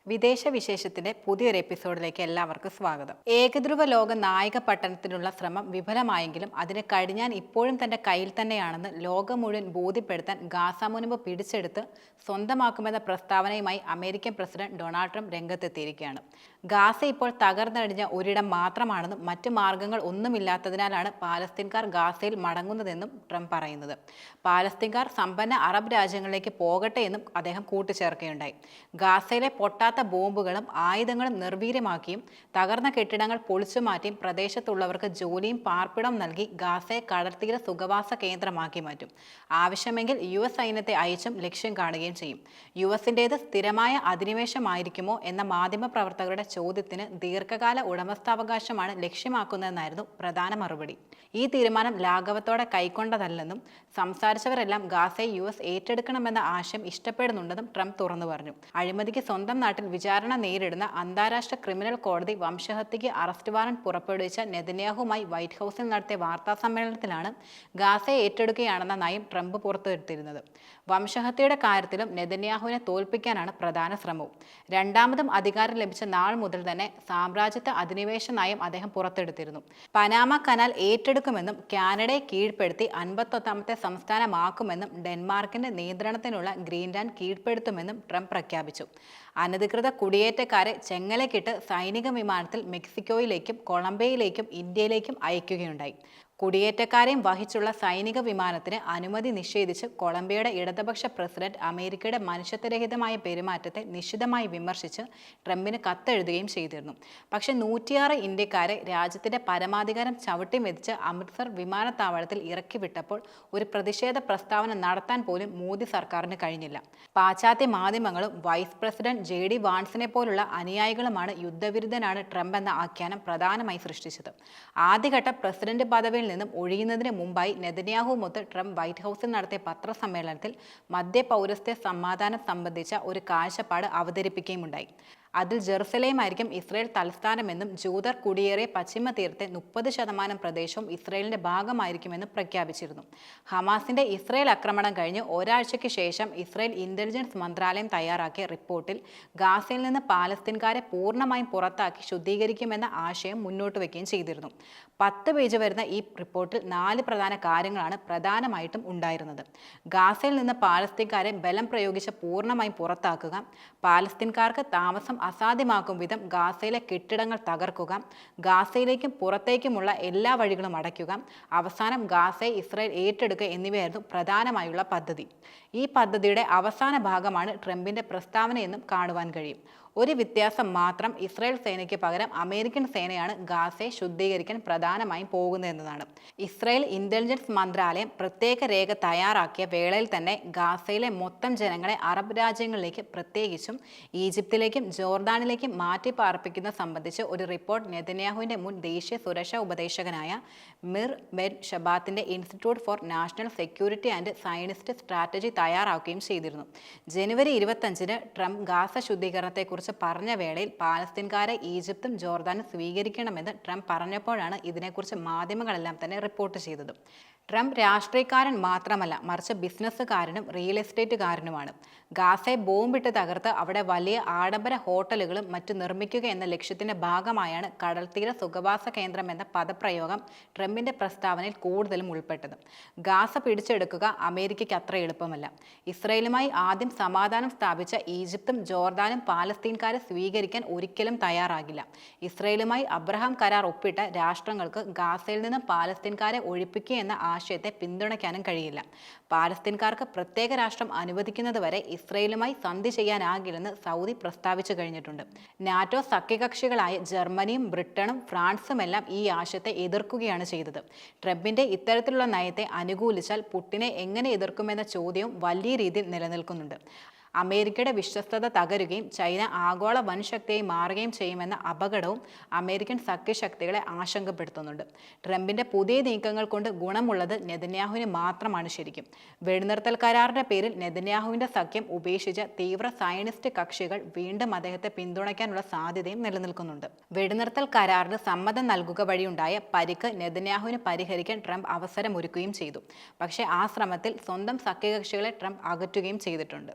വിദേശ വിശേഷത്തിന്റെ പുതിയൊരു എപ്പിസോഡിലേക്ക് എല്ലാവർക്കും സ്വാഗതം. ഏകധ്രുവ ലോക നായക പട്ടണത്തിനുള്ള ശ്രമം വിഫലമായെങ്കിലും അതിന് കഴിഞ്ഞാൽ ഇപ്പോഴും തന്റെ കയ്യിൽ തന്നെയാണെന്ന് ലോകം മുഴുവൻ ബോധ്യപ്പെടുത്താൻ ഗാസ മുനമ്പ് പിടിച്ചെടുത്ത് സ്വന്തമാക്കുമെന്ന പ്രസ്താവനയുമായി അമേരിക്കൻ പ്രസിഡന്റ് ഡൊണാൾഡ് ട്രംപ് രംഗത്തെത്തിയിരിക്കുകയാണ്. ഗാസ ഇപ്പോൾ തകർന്നടിഞ്ഞ ഒരിടം മാത്രമാണെന്നും മറ്റു മാർഗങ്ങൾ ഒന്നുമില്ലാത്തതിനാലാണ് പാലസ്തീൻകാർ ഗാസയിൽ മടങ്ങുന്നതെന്നും ട്രംപ് പറയുന്നത്. പാലസ്തീൻകാർ സമ്പന്ന അറബ് രാജ്യങ്ങളിലേക്ക് പോകട്ടെ എന്നും അദ്ദേഹം കൂട്ടിച്ചേർക്കുകയുണ്ടായി. ഗാസയിലെ പൊട്ടാത്ത ബോംബുകളും ആയുധങ്ങളും നിർവീര്യമാക്കിയും തകർന്ന കെട്ടിടങ്ങൾ പൊളിച്ചുമാറ്റിയും പ്രദേശത്തുള്ളവർക്ക് ജോലിയും പാർപ്പിടവും നൽകി ഗാസയെ കടൽത്തീര സുഖവാസ കേന്ദ്രമാക്കി മാറ്റും. ആവശ്യമെങ്കിൽ US സൈന്യത്തെ അയച്ചും ലക്ഷ്യം കാണുകയും ചെയ്യും. USന്റേത് സ്ഥിരമായ അധിനിവേശമായിരിക്കുമോ എന്ന മാധ്യമപ്രവർത്തകരുടെ ചോദ്യത്തിന് ദീർഘകാല ഉടമസ്ഥാവകാശമാണ് ലക്ഷ്യമാക്കുന്നതെന്നായിരുന്നു പ്രധാന മറുപടി. ഈ തീരുമാനം ലാഘവത്തോടെ കൈക്കൊണ്ടതല്ലെന്നും സംസാരിച്ചവരെല്ലാം ഗാസയെ US ഏറ്റെടുക്കണമെന്ന ആശയം ഇഷ്ടപ്പെടുന്നുണ്ടെന്നും ട്രംപ് തുറന്നു പറഞ്ഞു. അഴിമതിക്ക് സ്വന്തം നാട്ടിൽ വിചാരണ നേരിടുന്ന അന്താരാഷ്ട്ര ക്രിമിനൽ കോടതി വംശഹത്യയ്ക്ക് അറസ്റ്റ് വാറന്റ് പുറപ്പെടുവിച്ച നെതന്യാഹുമായി വൈറ്റ് ഹൌസിൽ നടത്തിയ വാർത്താ സമ്മേളനത്തിലാണ് ഗാസയെ ഏറ്റെടുക്കുകയാണെന്ന നയം ട്രംപ് പുറത്തുവരുത്തിയിരുന്നത്. വംശഹത്യയുടെ കാര്യത്തിലും നെതന്യാഹുവിനെ തോൽപ്പിക്കാനാണ് പ്രധാന ശ്രമവും. രണ്ടാമതും അധികാരം ലഭിച്ച നാൾ മുതൽ തന്നെ സാമ്രാജ്യത്വ അധിനിവേശ നയം അദ്ദേഹം പുറത്തെടുത്തിരുന്നു. പനാമ കനാൽ ഏറ്റെടുക്കുമെന്നും കാനഡയെ കീഴ്പ്പെടുത്തി 51ാമത്തെ സംസ്ഥാനമാക്കുമെന്നും ഡെൻമാർക്കിന്റെ നിയന്ത്രണത്തിനുള്ള ഗ്രീൻലാൻഡ് കീഴ്പ്പെടുത്തുമെന്നും ട്രംപ് പ്രഖ്യാപിച്ചു. അനധികൃത കുടിയേറ്റക്കാരെ ചെങ്ങലക്കിട്ട് സൈനിക വിമാനത്തിൽ മെക്സിക്കോയിലേക്കും കൊളംബിയയിലേക്കും ഇന്ത്യയിലേക്കും അയക്കുകയുണ്ടായി. കുടിയേറ്റക്കാരെയും വഹിച്ചുള്ള സൈനിക വിമാനത്തിന് അനുമതി നിഷേധിച്ച് കൊളംബിയയുടെ ഇടതുപക്ഷ പ്രസിഡന്റ് അമേരിക്കയുടെ മനുഷ്യത്വരഹിതമായ പെരുമാറ്റത്തെ നിശിതമായി വിമർശിച്ച് ട്രംപിന് കത്തെഴുതുകയും ചെയ്തിരുന്നു. പക്ഷേ 106 ഇന്ത്യക്കാരെ രാജ്യത്തിന്റെ പരമാധികാരം ചവിട്ടി മെതിച്ച് അമൃത്സർ വിമാനത്താവളത്തിൽ ഇറക്കി വിട്ടപ്പോൾ ഒരു പ്രതിഷേധ പ്രസ്താവന നടത്താൻ പോലും മോദി സർക്കാരിന് കഴിഞ്ഞില്ല. പാശ്ചാത്യ മാധ്യമങ്ങളും വൈസ് പ്രസിഡന്റ് JD വാൻസിനെ പോലുള്ള അനുയായികളുമാണ് യുദ്ധവിരുദ്ധനാണ് ട്രംപ് എന്ന ആഖ്യാനം പ്രധാനമായി സൃഷ്ടിച്ചത്. ആദ്യഘട്ട പ്രസിഡന്റ് പദവിയിൽ നിന്നും ഒഴിയുന്നതിന് മുമ്പായി നെതന്യാഹുമൊത്ത് ട്രംപ് വൈറ്റ് ഹൌസിൽ നടത്തിയ പത്രസമ്മേളനത്തിൽ മധ്യപൗരസ്ത്യ സമാധാനം സംബന്ധിച്ച ഒരു കാഴ്ചപ്പാട് അവതരിപ്പിക്കുകയുമുണ്ടായി. അതിൽ ജെറുസലേമായിരിക്കും ഇസ്രയേൽ തലസ്ഥാനമെന്നും ജൂതർ കുടിയേറിയ പശ്ചിമ തീരത്തെ 30% പ്രദേശവും ഇസ്രയേലിന്റെ ഭാഗമായിരിക്കുമെന്നും പ്രഖ്യാപിച്ചിരുന്നു. ഹമാസിന്റെ ഇസ്രയേൽ ആക്രമണം കഴിഞ്ഞ് ഒരാഴ്ചയ്ക്ക് ശേഷം ഇസ്രയേൽ ഇന്റലിജൻസ് മന്ത്രാലയം തയ്യാറാക്കിയ റിപ്പോർട്ടിൽ ഗാസയിൽ നിന്ന് പാലസ്തീൻകാരെ പൂർണ്ണമായും പുറത്താക്കി ശുദ്ധീകരിക്കുമെന്ന ആശയം മുന്നോട്ട് വയ്ക്കുകയും ചെയ്തിരുന്നു. 10 പേജ് വരുന്ന ഈ റിപ്പോർട്ടിൽ 4 പ്രധാന കാര്യങ്ങളാണ് പ്രധാനമായിട്ടും ഉണ്ടായിരുന്നത്. ഗാസയിൽ നിന്ന് പാലസ്തീൻകാരെ ബലം പ്രയോഗിച്ച് പൂർണ്ണമായും പുറത്താക്കുക, പാലസ്തീൻകാർക്ക് താമസം അസാധ്യമാക്കും വിധം ഗാസയിലെ കെട്ടിടങ്ങൾ തകർക്കുക, ഗാസയിലേക്കും പുറത്തേക്കുമുള്ള എല്ലാ വഴികളും അടയ്ക്കുക, അവസാനം ഗാസയെ ഇസ്രായേൽ ഏറ്റെടുക്കുക എന്നിവയായിരുന്നു പ്രധാനമായുള്ള പദ്ധതി. ഈ പദ്ധതിയുടെ അവസാന ഭാഗമാണ് ട്രംപിന്റെ പ്രസ്താവനയെന്നും കാണുവാൻ കഴിയും. ഒരു വ്യത്യാസം മാത്രം, ഇസ്രായേൽ സേനയ്ക്ക് പകരം അമേരിക്കൻ സേനയാണ് ഗാസയെ ശുദ്ധീകരിക്കാൻ പ്രധാനമായും പോകുന്നതെന്നതാണ്. ഇസ്രായേൽ ഇന്റലിജൻസ് മന്ത്രാലയം പ്രത്യേക രേഖ തയ്യാറാക്കിയ വേളയിൽ തന്നെ ഗാസയിലെ മൊത്തം ജനങ്ങളെ അറബ് രാജ്യങ്ങളിലേക്ക്, പ്രത്യേകിച്ചും ഈജിപ്തിലേക്കും ജോർദാനിലേക്കും മാറ്റി പാർപ്പിക്കുന്ന സംബന്ധിച്ച് ഒരു റിപ്പോർട്ട് നെതന്യാഹുവിന്റെ മുൻ ദേശീയ സുരക്ഷാ ഉപദേശകനായ മിർ ബെൻ ഷബാത്തിന്റെ institute for national security and Zionist strategy തയ്യാറാക്കുകയും ചെയ്തിരുന്നു. ജനുവരി 25-ന് ട്രംപ് ഗാസ ശുദ്ധീകരണത്തെക്കുറിച്ച് പറഞ്ഞ വേളയിൽ പാലസ്തീൻകാരെ ഈജിപ്തും ജോർദാനും സ്വീകരിക്കണമെന്ന് ട്രംപ് പറഞ്ഞപ്പോഴാണ് ഇതിനെക്കുറിച്ച് മാധ്യമങ്ങളെല്ലാം തന്നെ റിപ്പോർട്ട് ചെയ്തത്. ട്രംപ് രാഷ്ട്രീയക്കാരൻ മാത്രമല്ല, മറിച്ച് ബിസിനസ്സുകാരനും റിയൽ എസ്റ്റേറ്റുകാരനുമാണ്. ഗാസയെ ബോംബിട്ട് തകർത്ത് അവിടെ വലിയ ആഡംബര ഹോട്ടലുകളും മറ്റും നിർമ്മിക്കുക എന്ന ലക്ഷ്യത്തിന്റെ ഭാഗമായാണ് കടൽത്തീര സുഖവാസ കേന്ദ്രം എന്ന പദപ്രയോഗം ട്രംപിന്റെ പ്രസ്താവനയിൽ കൂടുതലും ഉൾപ്പെട്ടത്. ഗാസ പിടിച്ചെടുക്കുക അമേരിക്കയ്ക്ക് അത്ര എളുപ്പമല്ല. ഇസ്രയേലുമായി ആദ്യം സമാധാനം സ്ഥാപിച്ച ഈജിപ്തും ജോർദാനും പാലസ്തീൻകാരെ സ്വീകരിക്കാൻ ഒരിക്കലും തയ്യാറാകില്ല. ഇസ്രയേലുമായി അബ്രഹാം കരാർ ഒപ്പിട്ട രാഷ്ട്രങ്ങൾക്ക് ഗാസയിൽ നിന്ന് പാലസ്തീൻകാരെ ഒഴിപ്പിക്കുക എന്ന ആശയത്തെ പിന്തുണയ്ക്കാനും കഴിയില്ല. പാലസ്തീൻകാർക്ക് പ്രത്യേക രാഷ്ട്രം അനുവദിക്കുന്നതുവരെ ഇസ്രയേലുമായി സന്ധി ചെയ്യാനാകില്ലെന്ന് സൗദി പ്രസ്താവിച്ചു കഴിഞ്ഞിട്ടുണ്ട്. നാറ്റോ സഖ്യകക്ഷികളായ ജർമ്മനിയും ബ്രിട്ടനും ഫ്രാൻസുമെല്ലാം ഈ ആശയത്തെ എതിർക്കുകയാണ് ചെയ്തത്. ട്രംപിന്റെ ഇത്തരത്തിലുള്ള നയത്തെ അനുകൂലിച്ചാൽ പുടിനെ എങ്ങനെ എതിർക്കുമെന്ന ചോദ്യവും വലിയ രീതിയിൽ നിലനിൽക്കുന്നുണ്ട്. അമേരിക്കയുടെ വിശ്വസ്തത തകരുകയും ചൈന ആഗോള വൻശക്തിയായി മാറുകയും ചെയ്യുമെന്ന അപകടവും അമേരിക്കൻ സഖ്യശക്തികളെ ആശങ്കപ്പെടുത്തുന്നുണ്ട്. ട്രംപിന്റെ പുതിയ നീക്കങ്ങൾ കൊണ്ട് ഗുണമുള്ളത് നെതന്യാഹുവിന് മാത്രമാണ്. ശരിക്കും വെടിനിർത്തൽ കരാറിന്റെ പേരിൽ നെതന്യാഹുവിന്റെ സഖ്യം ഉപേക്ഷിച്ച തീവ്ര സയനിസ്റ്റ് കക്ഷികൾ വീണ്ടും അദ്ദേഹത്തെ പിന്തുണയ്ക്കാനുള്ള സാധ്യതയും നിലനിൽക്കുന്നുണ്ട്. വെടിനിർത്തൽ കരാറിന് സമ്മതം നൽകുക വഴിയുണ്ടായ പരിക്ക് നെതന്യാഹുവിന് പരിഹരിക്കാൻ ട്രംപ് അവസരമൊരുക്കുകയും ചെയ്തു. പക്ഷേ ആ ശ്രമത്തിൽ സ്വന്തം സഖ്യകക്ഷികളെ ട്രംപ് അകറ്റുകയും ചെയ്തിട്ടുണ്ട്.